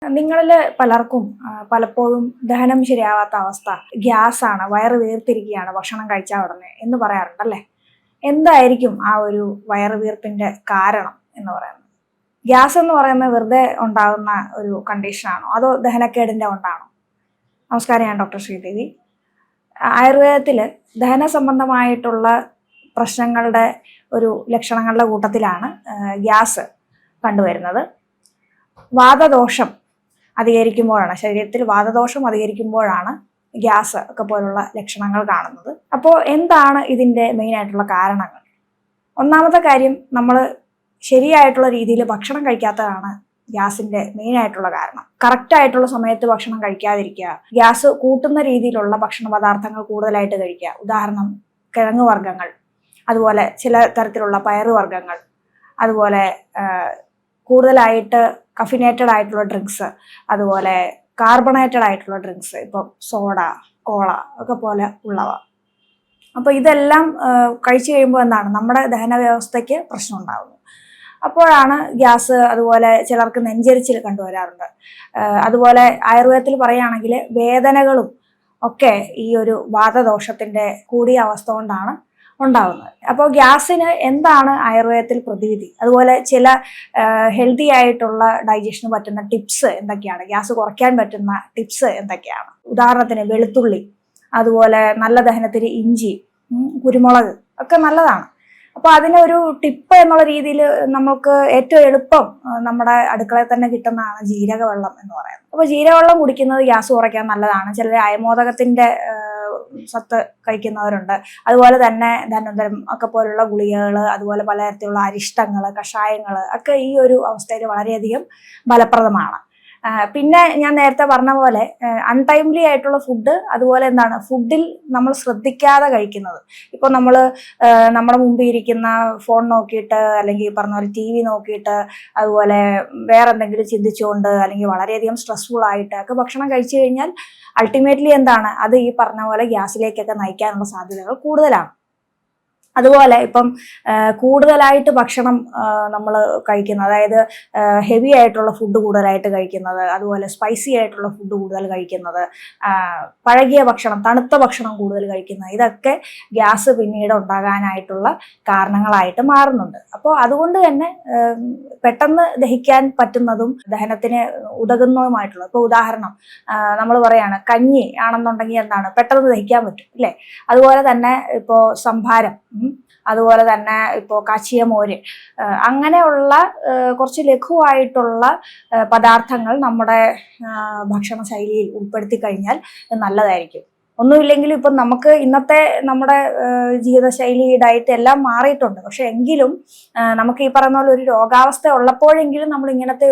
നിങ്ങളിൽ പലർക്കും പലപ്പോഴും ദഹനം ശരിയാവാത്ത അവസ്ഥ ഗ്യാസാണ്, വയറ് വീർത്തിരിക്കുകയാണ് ഭക്ഷണം കഴിച്ചാൽ ഉടനെ എന്ന് പറയാറുണ്ടല്ലേ. എന്തായിരിക്കും ആ ഒരു വയറ് വീർപ്പിന്റെ കാരണം എന്ന് പറയുന്നത്? ഗ്യാസ് എന്ന് പറയുന്നത് വെറുതെ ഉണ്ടാകുന്ന ഒരു കണ്ടീഷനാണോ, അതോ ദഹനക്കേടിന്റെ കൊണ്ടാണോ? നമസ്കാരം, ഞാൻ ഡോക്ടർ ശ്രീദേവി. ആയുർവേദത്തിൽ ദഹന സംബന്ധമായിട്ടുള്ള പ്രശ്നങ്ങളുടെ ഒരു ലക്ഷണങ്ങളുടെ കൂട്ടത്തിലാണ് ഗ്യാസ് കണ്ടുവരുന്നത്. വാതദോഷം അധികരിക്കുമ്പോഴാണ്, ശരീരത്തിൽ വാതദോഷം അധികരിക്കുമ്പോഴാണ് ഗ്യാസ് ഒക്കെ പോലുള്ള ലക്ഷണങ്ങൾ കാണുന്നത്. അപ്പോൾ എന്താണ് ഇതിൻ്റെ മെയിനായിട്ടുള്ള കാരണങ്ങൾ? ഒന്നാമത്തെ കാര്യം, നമ്മൾ ശരിയായിട്ടുള്ള രീതിയിൽ ഭക്ഷണം കഴിക്കാത്തതാണ് ഗ്യാസിന്റെ മെയിനായിട്ടുള്ള കാരണം. കറക്റ്റായിട്ടുള്ള സമയത്ത് ഭക്ഷണം കഴിക്കാതിരിക്കുക, ഗ്യാസ് കൂട്ടുന്ന രീതിയിലുള്ള ഭക്ഷണ പദാർത്ഥങ്ങൾ കൂടുതലായിട്ട് കഴിക്കുക. ഉദാഹരണം, കിഴങ്ങ് വർഗ്ഗങ്ങൾ, അതുപോലെ ചില തരത്തിലുള്ള പയറുവർഗ്ഗങ്ങൾ, അതുപോലെ കൂടുതലായിട്ട് കഫിനേറ്റഡ് ആയിട്ടുള്ള ഡ്രിങ്ക്സ്, അതുപോലെ കാർബണേറ്റഡ് ആയിട്ടുള്ള ഡ്രിങ്ക്സ്, ഇപ്പം സോഡ, കോള ഒക്കെ പോലെ ഉള്ളവ. അപ്പോൾ ഇതെല്ലാം കഴിച്ചു കഴിയുമ്പോൾ എന്താണ്, നമ്മുടെ ദഹന വ്യവസ്ഥയ്ക്ക് പ്രശ്നം ഉണ്ടാകുന്നു. അപ്പോഴാണ് ഗ്യാസ്, അതുപോലെ ചിലർക്ക് നെഞ്ചരിച്ചിൽ കണ്ടുവരാറുണ്ട്. അതുപോലെ ആയുർവേദത്തിൽ പറയുകയാണെങ്കിൽ വേദനകളും ഒക്കെ ഈ ഒരു വാതദോഷത്തിന്റെ കൂടിയ അവസ്ഥ കൊണ്ടാണ് ഉണ്ടാവുന്നത്. അപ്പോൾ ഗ്യാസിന് എന്താണ് ആയുർവേദത്തിൽ പ്രതിവിധി, അതുപോലെ ചില ഹെൽത്തി ആയിട്ടുള്ള ഡൈജഷന് പറ്റുന്ന ടിപ്സ് എന്തൊക്കെയാണ്, ഗ്യാസ് കുറയ്ക്കാൻ പറ്റുന്ന ടിപ്സ് എന്തൊക്കെയാണ്? ഉദാഹരണത്തിന് വെളുത്തുള്ളി, അതുപോലെ നല്ല ദഹനത്തിന് ഇഞ്ചി, കുരുമുളക് ഒക്കെ നല്ലതാണ്. അപ്പോൾ അതിനൊരു ടിപ്പ് എന്നുള്ള രീതിയിൽ നമുക്ക് ഏറ്റവും എളുപ്പം നമ്മുടെ അടുക്കളയിൽ തന്നെ കിട്ടുന്നതാണ് ജീരകവെള്ളം എന്ന് പറയുന്നത്. അപ്പോൾ ജീരകവെള്ളം കുടിക്കുന്നത് ഗ്യാസ് കുറയ്ക്കാൻ നല്ലതാണ്. ചിലർ അയമോദകത്തിന്റെ സത്ത് കഴിക്കുന്നവരുണ്ട്. അതുപോലെ തന്നെ ധന്വന്തരം ഒക്കെ പോലുള്ള ഗുളികകൾ, അതുപോലെ പലതരത്തിലുള്ള അരിഷ്ടങ്ങൾ, കഷായങ്ങൾ ഒക്കെ ഈ ഒരു അവസ്ഥയിൽ വളരെയധികം ഫലപ്രദമാണ്. പിന്നെ ഞാൻ നേരത്തെ പറഞ്ഞ പോലെ അൺടൈംലി ആയിട്ടുള്ള ഫുഡ്, അതുപോലെ എന്താണ് ഫുഡിൽ നമ്മൾ ശ്രദ്ധിക്കാതെ കഴിക്കുന്നത്. ഇപ്പോൾ നമ്മൾ നമ്മുടെ മുമ്പിൽ ഇരിക്കുന്ന ഫോൺ നോക്കിയിട്ട്, അല്ലെങ്കിൽ പറഞ്ഞ പോലെ TV നോക്കിയിട്ട്, അതുപോലെ വേറെ എന്തെങ്കിലും ചിന്തിച്ചുകൊണ്ട്, അല്ലെങ്കിൽ വളരെയധികം സ്ട്രെസ്ഫുൾ ആയിട്ട് ഒക്കെ ഭക്ഷണം കഴിച്ചു കഴിഞ്ഞാൽ അൾട്ടിമേറ്റ്ലി എന്താണ്, അത് ഈ പറഞ്ഞ പോലെ ഗ്യാസിലേക്കൊക്കെ നയിക്കാനുള്ള സാധ്യതകൾ കൂടുതലാണ്. അതുപോലെ ഇപ്പം കൂടുതലായിട്ട് ഭക്ഷണം നമ്മൾ കഴിക്കുന്നത്, അതായത് ഹെവി ആയിട്ടുള്ള ഫുഡ് കൂടുതലായിട്ട് കഴിക്കുന്നത്, അതുപോലെ സ്പൈസി ആയിട്ടുള്ള ഫുഡ് കൂടുതൽ കഴിക്കുന്നത്, പഴകിയ ഭക്ഷണം, തണുത്ത ഭക്ഷണം കൂടുതൽ കഴിക്കുന്നത്, ഇതൊക്കെ ഗ്യാസ് പിന്നീട് ഉണ്ടാകാനായിട്ടുള്ള കാരണങ്ങളായിട്ട് മാറുന്നുണ്ട്. അപ്പോൾ അതുകൊണ്ട് തന്നെ പെട്ടെന്ന് ദഹിക്കാൻ പറ്റുന്നതും ദഹനത്തിന് ഉതകുന്നതുമായിട്ടുള്ള, ഇപ്പോൾ ഉദാഹരണം നമ്മൾ പറയാണ് കഞ്ഞി ആണെന്നുണ്ടെങ്കിൽ എന്താണ്, പെട്ടെന്ന് ദഹിക്കാൻ പറ്റും അല്ലേ. അതുപോലെ തന്നെ ഇപ്പോൾ സംഭാരം, അതുപോലെ തന്നെ ഇപ്പോൾ കാച്ചിയ മോര്, അങ്ങനെയുള്ള കുറച്ച് ലഘുവായിട്ടുള്ള പദാർത്ഥങ്ങൾ നമ്മുടെ ഭക്ഷണ ശൈലിയിൽ ഉൾപ്പെടുത്തി കഴിഞ്ഞാൽ നല്ലതായിരിക്കും. ഒന്നുമില്ലെങ്കിലും ഇപ്പം നമുക്ക് ഇന്നത്തെ നമ്മുടെ ജീവിതശൈലി, ഡയറ്റ് എല്ലാം മാറിയിട്ടുണ്ട്. പക്ഷെ എങ്കിലും നമുക്ക് ഈ പറയുന്ന പോലെ ഒരു രോഗാവസ്ഥ ഉള്ളപ്പോഴെങ്കിലും നമ്മൾ ഇങ്ങനത്തെ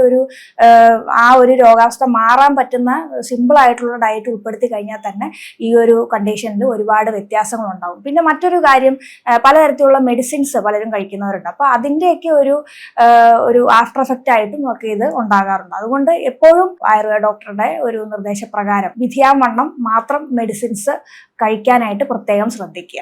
ആ ഒരു രോഗാവസ്ഥ മാറാൻ പറ്റുന്ന സിമ്പിൾ ആയിട്ടുള്ള ഡയറ്റ് ഉൾപ്പെടുത്തി കഴിഞ്ഞാൽ തന്നെ ഈ ഒരു കണ്ടീഷനിൽ ഒരുപാട് വ്യത്യാസങ്ങളുണ്ടാവും. പിന്നെ മറ്റൊരു കാര്യം, പലതരത്തിലുള്ള മെഡിസിൻസ് പലരും കഴിക്കുന്നവരുണ്ട്. അപ്പോൾ അതിൻ്റെയൊക്കെ ഒരു ആഫ്റ്റർ എഫക്റ്റ് ആയിട്ടും ഒക്കെ ഇത് ഉണ്ടാകാറുണ്ട്. അതുകൊണ്ട് എപ്പോഴും ആയുർവേദ ഡോക്ടറുടെ ഒരു നിർദ്ദേശപ്രകാരം വിധിയാവണ്ണം മാത്രം മെഡിസിൻസ് കഴിക്കാനായിട്ട് പ്രത്യേകം ശ്രദ്ധിക്കുക.